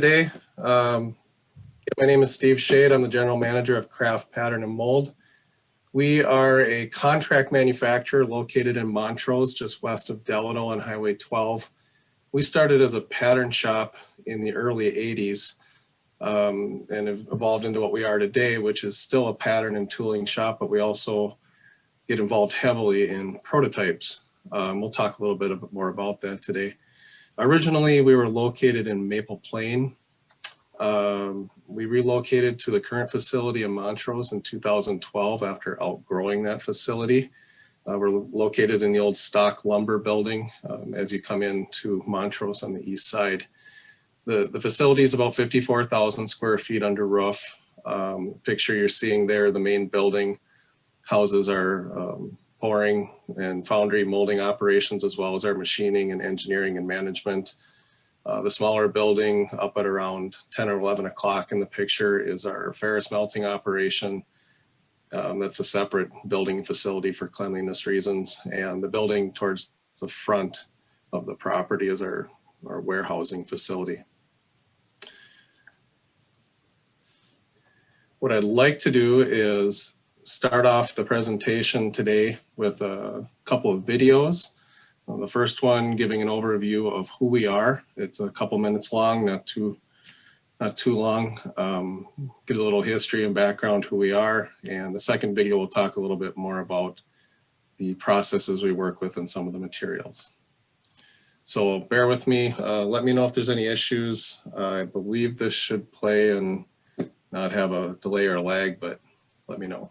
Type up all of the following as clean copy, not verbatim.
Today. My name is Steve Shade. I'm the general manager of Craft Pattern and Mold. We are a contract manufacturer located in Montrose, just west of Delano on Highway 12. We started as a pattern shop in the early 80s and have evolved into what we are today, which is still a pattern and tooling shop, but we also get involved heavily in prototypes. We'll talk a little bit more about that today. Originally, we were located in Maple Plain. We relocated to the current facility in Montrose in 2012 after outgrowing that facility. We're located in the old stock lumber building as you come into Montrose on the east side. The facility is about 54,000 square feet under roof. Picture you're seeing there, the main building houses our pouring and foundry molding operations, as well as our machining and engineering and management. The smaller building up at around 10 or 11 o'clock in the picture is our ferrous melting operation. That's a separate building facility for cleanliness reasons. And the building towards the front of the property is our warehousing facility. What I'd like to do is start off the presentation today with a couple of videos. The first one giving an overview of who we are. It's a couple minutes long, not too long. Gives a little history and background who we are. And the second video will talk a little bit more about the processes we work with and some of the materials. So bear with me. Let me know if there's any issues. I believe this should play and not have a delay or a lag, but let me know.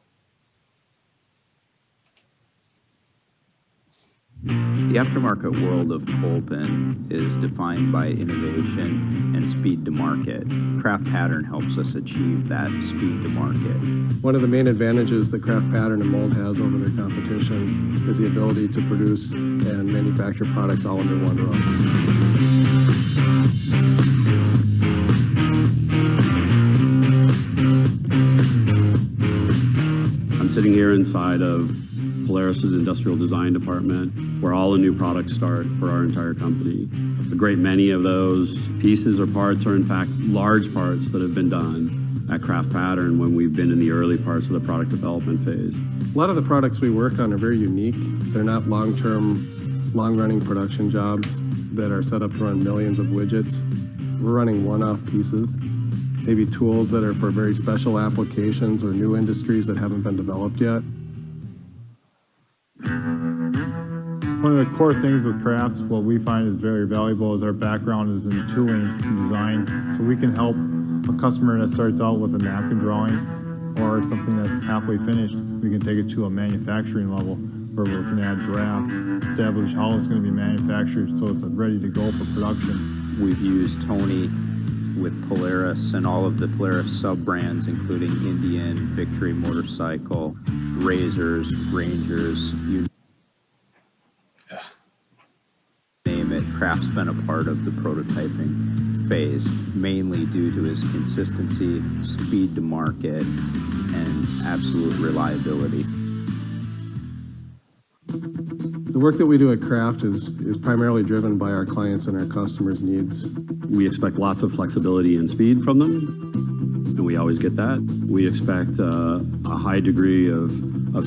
The aftermarket world of Kolpin is defined by innovation and speed to market. Craft Pattern helps us achieve that speed to market. One of the main advantages that Craft Pattern and Mold has over their competition is the ability to produce and manufacture products all under one roof. I'm sitting here inside of Polaris's industrial design department, where all the new products start for our entire company. A great many of those pieces or parts are in fact large parts that have been done at Craft Pattern when we've been in the early parts of the product development phase. A lot of the products we work on are very unique. They're not long-term, long-running production jobs that are set up to run millions of widgets. We're running one-off pieces, maybe tools that are for very special applications or new industries that haven't been developed yet. One of the core things with crafts, what we find is very valuable, is our background is in tooling and design. So we can help a customer that starts out with a napkin drawing or something that's halfway finished. We can take it to a manufacturing level where we can add draft, establish how it's going to be manufactured so it's ready to go for production. We've used Tony with Polaris and all of the Polaris sub-brands, including Indian, Victory Motorcycle, Razors, Rangers, you name it. Craft's been a part of the prototyping phase, mainly due to his consistency, speed to market, and absolute reliability. The work that we do at Craft is primarily driven by our clients and our customers' needs. We expect lots of flexibility and speed from them, and we always get that. We expect a high degree of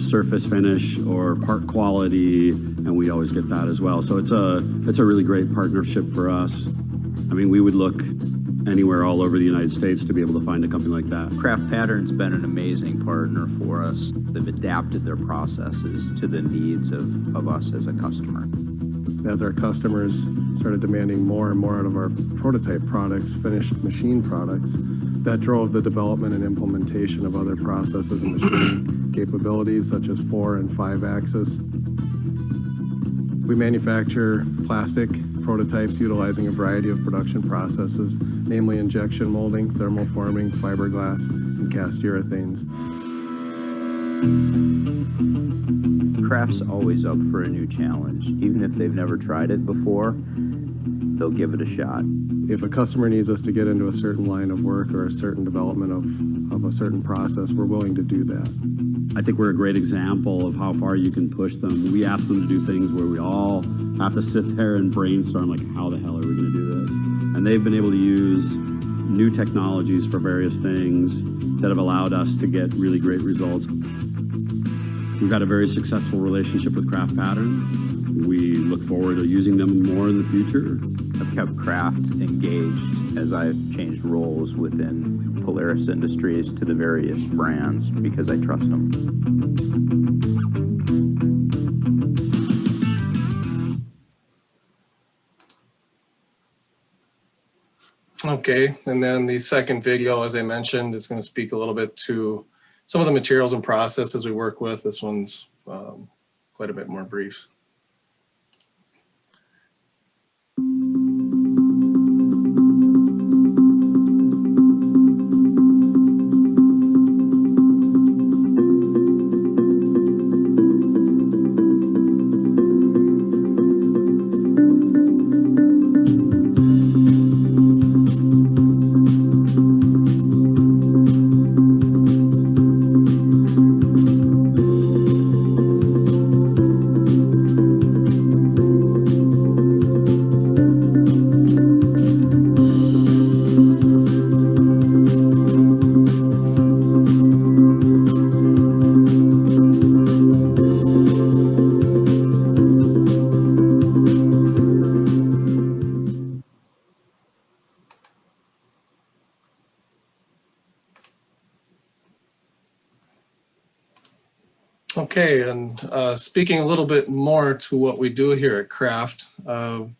surface finish or part quality, and we always get that as well. So it's a really great partnership for us. I mean, we would look anywhere all over the United States to be able to find a company like that. Craft Pattern's been an amazing partner for us. They've adapted their processes to the needs of us as a customer. As our customers started demanding more and more out of our prototype products, finished machine products, that drove the development and implementation of other processes and machining capabilities such as 4 and 5 axis. We manufacture plastic prototypes utilizing a variety of production processes, namely injection molding, thermoforming, fiberglass, and cast urethanes. Craft's always up for a new challenge. Even if they've never tried it before, they'll give it a shot. If a customer needs us to get into a certain line of work or a certain development of a certain process, we're willing to do that. I think we're a great example of how far you can push them. We ask them to do things where we all have to sit there and brainstorm, like, how the hell are we going to do this? And they've been able to use new technologies for various things that have allowed us to get really great results. We've had a very successful relationship with Craft Pattern. We look forward to using them more in the future. I've kept Craft engaged as I've changed roles within Polaris Industries to the various brands because I trust them. Okay, and then the second video, as I mentioned, is going to speak a little bit to some of the materials and processes we work with. This one's quite a bit more brief. Okay, and speaking a little bit more to what we do here at Craft. So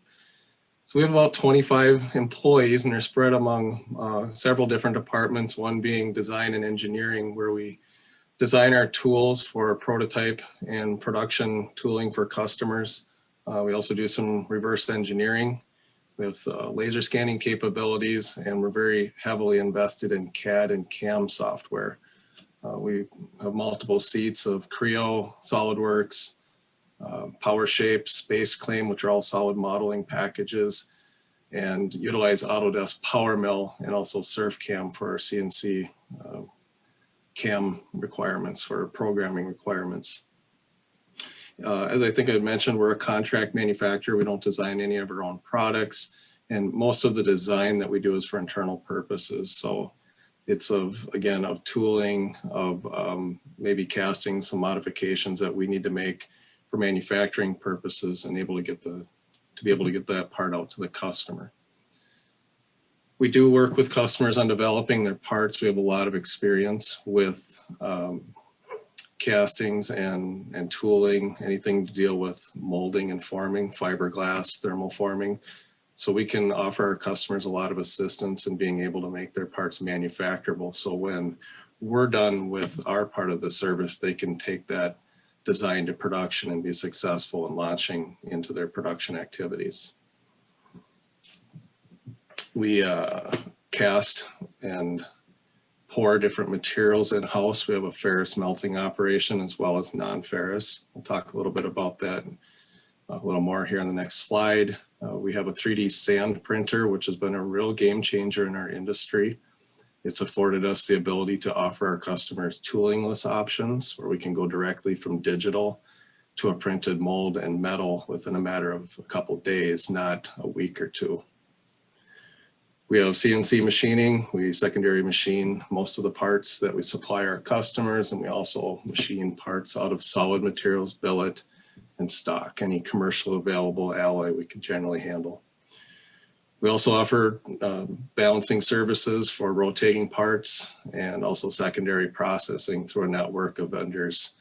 we have about 25 employees, and they're spread among several different departments, one being design and engineering, where we design our tools for prototype and production tooling for customers. We also do some reverse engineering. We have laser scanning capabilities, and we're very heavily invested in CAD and CAM software. We have multiple seats of Creo, SolidWorks, PowerShape, Space Claim, which are all solid modeling packages, and utilize Autodesk PowerMill and also SurfCam for our CNC CAM requirements, for programming requirements. As I think I mentioned, we're a contract manufacturer. We don't design any of our own products, and most of the design that we do is for internal purposes. So it's again, of tooling, of maybe casting, some modifications that we need to make for manufacturing purposes, and able to get that part out to the customer. We do work with customers on developing their parts. We have a lot of experience with castings and tooling, anything to deal with molding and forming, fiberglass, thermoforming. So we can offer our customers a lot of assistance in being able to make their parts manufacturable. So when we're done with our part of the service, they can take that design to production and be successful in launching into their production activities. We cast and pour different materials in-house. We have a ferrous melting operation as well as non-ferrous. We'll talk a little bit about that a little more here on the next slide. We have a 3D sand printer, which has been a real game changer in our industry. It's afforded us the ability to offer our customers toolingless options, where we can go directly from digital to a printed mold and metal within a matter of a couple of days, not a week or two. We have CNC machining. We secondary machine most of the parts that we supply our customers, and we also machine parts out of solid materials, billet, and stock. Any commercial available alloy we can generally handle. We also offer balancing services for rotating parts and also secondary processing through a network of vendors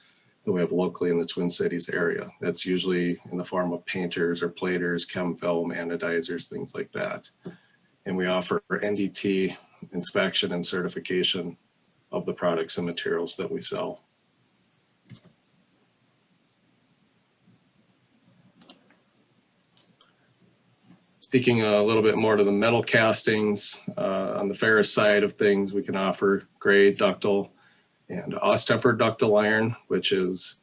that we have locally in the Twin Cities area. That's usually in the form of painters or platers, chem film, anodizers, things like that. And we offer NDT inspection and certification of the products and materials that we sell. Speaking a little bit more to the metal castings, on the ferrous side of things, we can offer gray, ductile, and Austemper ductile iron, which is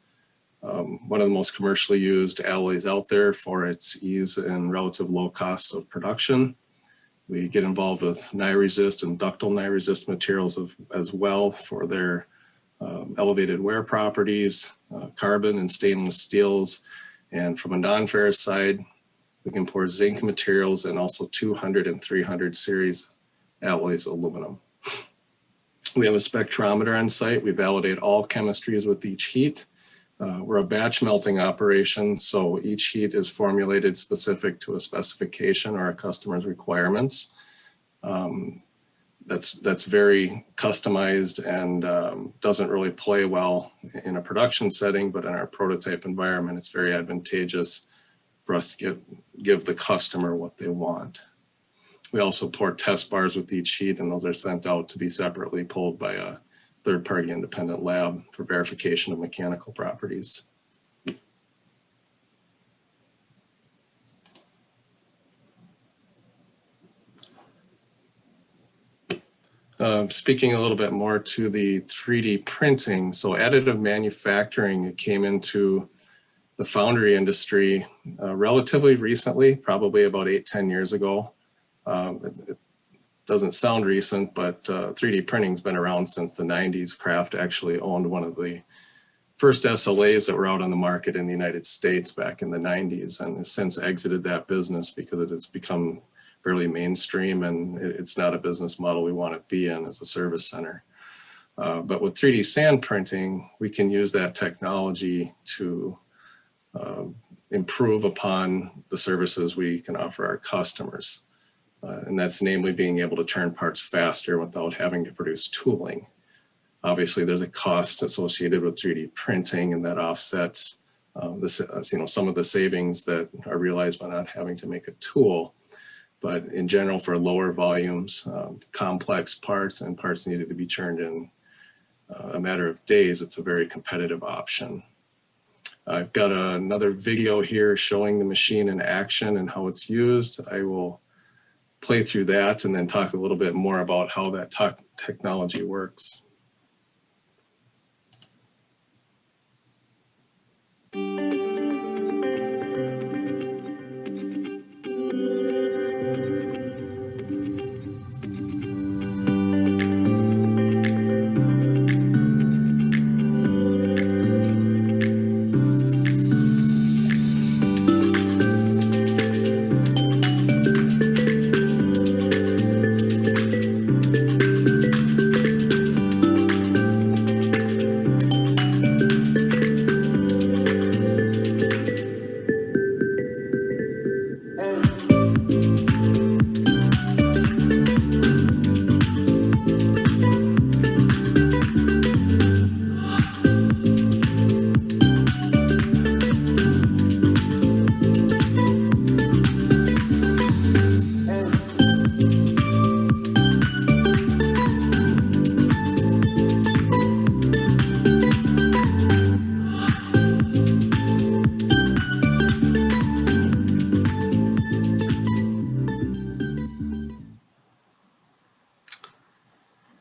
one of the most commercially used alloys out there for its ease and relative low cost of production. We get involved with Ni-resist and ductile Ni-resist materials as well for their elevated wear properties, carbon and stainless steels. And from a non-ferrous side, we can pour zinc materials and also 200 and 300 series alloys aluminum. We have a spectrometer on site. We validate all chemistries with each heat. We're a batch melting operation, so each heat is formulated specific to a specification or a customer's requirements. That's very customized and doesn't really play well in a production setting, but in our prototype environment, it's very advantageous for us to give the customer what they want. We also pour test bars with each sheet, and those are sent out to be separately pulled by a third-party independent lab for verification of mechanical properties. Speaking a little bit more to the 3D printing, so additive manufacturing came into the foundry industry relatively recently, probably about 8-10 years ago. It doesn't sound recent, but 3D printing's been around since the 90s. Kraft actually owned one of the first SLAs that were out on the market in the United States back in the 90s, and has since exited that business because it has become fairly mainstream, and it's not a business model we want to be in as a service center. But with 3D sand printing, we can use that technology to improve upon the services we can offer our customers. And that's namely being able to turn parts faster without having to produce tooling. Obviously, there's a cost associated with 3D printing, and that offsets some of the savings that are realized by not having to make a tool. But in general, for lower volumes, complex parts and parts needed to be turned in a matter of days, it's a very competitive option. I've got another video here showing the machine in action and how it's used. I will play through that and then talk a little bit more about how that technology works.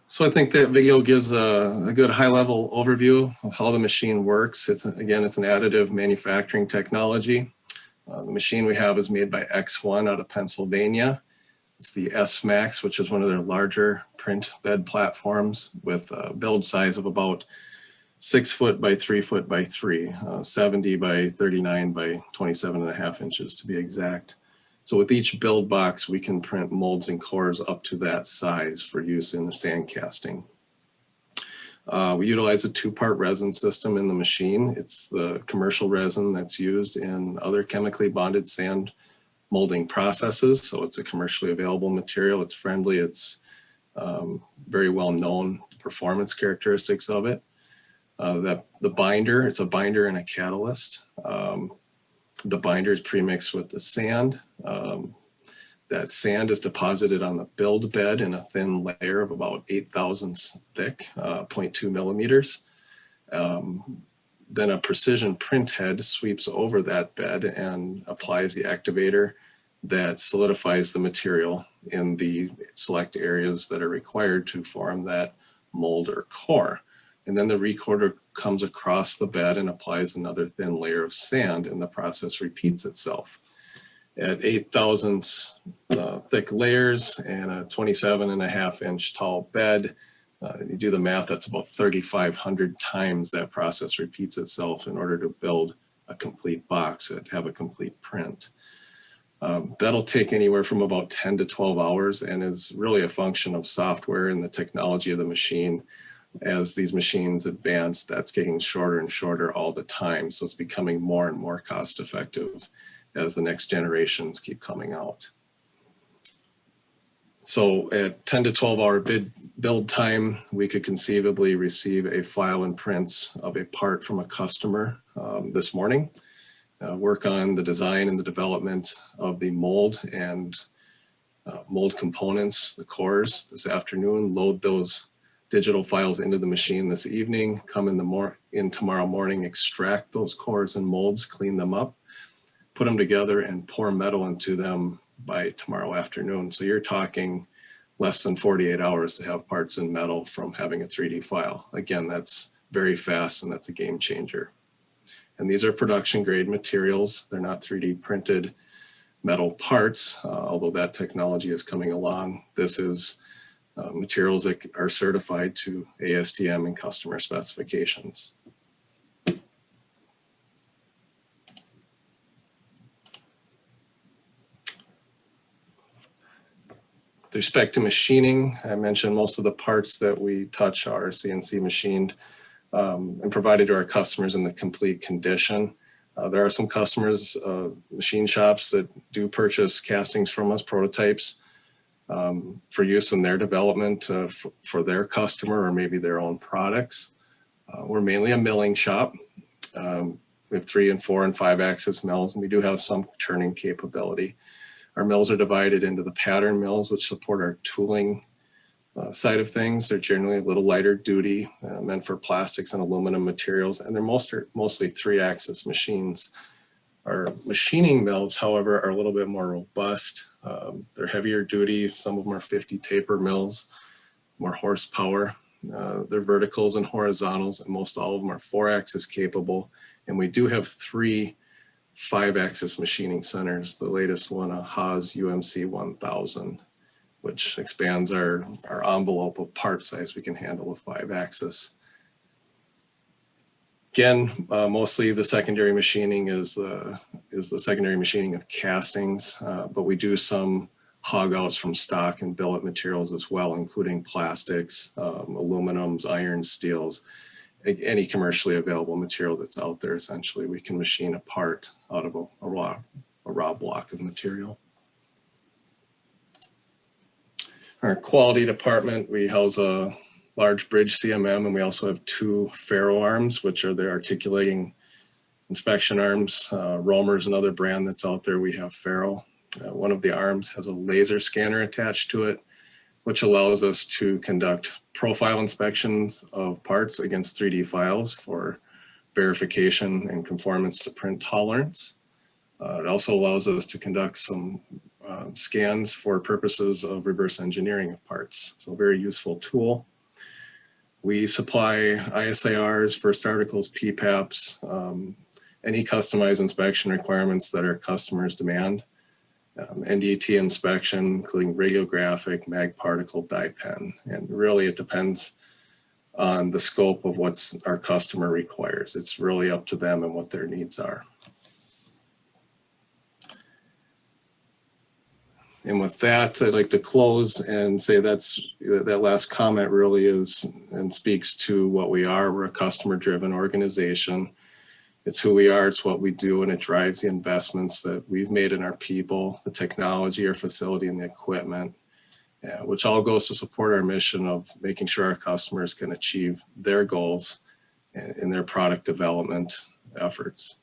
So I think that video gives a good high-level overview of how the machine works. It's an additive manufacturing technology. The machine we have is made by X1 out of Pennsylvania. It's the S-Max, which is one of their larger print bed platforms with a build size of about 6 foot by 3 foot by 3, 70 by 39 by 27.5 inches to be exact. So with each build box, we can print molds and cores up to that size for use in sand casting. We utilize a 2-part resin system in the machine. It's the commercial resin that's used in other chemically bonded sand molding processes. So it's a commercially available material. It's friendly. It's very well known performance characteristics of it. The binder, it's a binder and a catalyst. The binder is premixed with the sand. That sand is deposited on the build bed in a thin layer of about 8 thousandths thick, 0.2 millimeters. Then a precision print head sweeps over that bed and applies the activator that solidifies the material in the select areas that are required to form that mold or core. And then the recorder comes across the bed and applies another thin layer of sand, and the process repeats itself. At 8 thousandths thick layers and a 27.5 inch tall bed, you do the math, that's about 3,500 times that process repeats itself in order to build a complete box, to have a complete print. That'll take anywhere from about 10 to 12 hours and is really a function of software and the technology of the machine. As these machines advance, that's getting shorter and shorter all the time. So it's becoming more and more cost effective as the next generations keep coming out. So at 10 to 12 hour build time, we could conceivably receive a file and prints of a part from a customer this morning, work on the design and the development of the mold and mold components, the cores this afternoon, load those digital files into the machine this evening, come in tomorrow morning, extract those cores and molds, clean them up, put them together and pour metal into them by tomorrow afternoon. So you're talking less than 48 hours to have parts in metal from having a 3D file. Again, that's very fast and that's a game changer. And these are production grade materials. They're not 3D printed metal parts, although that technology is coming along. This is materials that are certified to ASTM and customer specifications. With respect to machining, I mentioned most of the parts that we touch are CNC machined and provided to our customers in the complete condition. There are some customers, machine shops that do purchase castings from us, prototypes, for use in their development for their customer or maybe their own products. We're mainly a milling shop. We have 3 and 4 and 5 axis mills, and we do have some turning capability. Our mills are divided into the pattern mills, which support our tooling side of things. They're generally a little lighter duty, meant for plastics and aluminum materials, and they're mostly 3-axis machines. Our machining mills, however, are a little bit more robust. They're heavier duty. Some of them are 50 taper mills, more horsepower. They're verticals and horizontals, and most all of them are 4-axis capable. And we do have 3 5-axis machining centers. The latest one, a Haas UMC 1000, which expands our envelope of part size we can handle with 5-axis. Again, mostly the secondary machining is the secondary machining of castings, but we do some hog outs from stock and billet materials as well, including plastics, aluminums, irons, steels, any commercially available material that's out there. Essentially, we can machine a part out of a raw block of material. Our quality department, we house a large bridge CMM, and we also have 2 ferro arms, which are the articulating inspection arms. Romer's another brand that's out there. We have ferro. One of the arms has a laser scanner attached to it, which allows us to conduct profile inspections of parts against 3D files for verification and conformance to print tolerance. It also allows us to conduct some scans for purposes of reverse engineering of parts. So a very useful tool. We supply ISIRs, first articles, PPAPs, any customized inspection requirements that our customers demand. NDT inspection, including radiographic, mag particle, dye pen. And really it depends on the scope of what our customer requires. It's really up to them and what their needs are. And with that, I'd like to close and say that last comment really is and speaks to what we are. We're a customer-driven organization. It's who we are, it's what we do, and it drives the investments that we've made in our people, the technology, our facility, and the equipment, which all goes to support our mission of making sure our customers can achieve their goals in their product development efforts.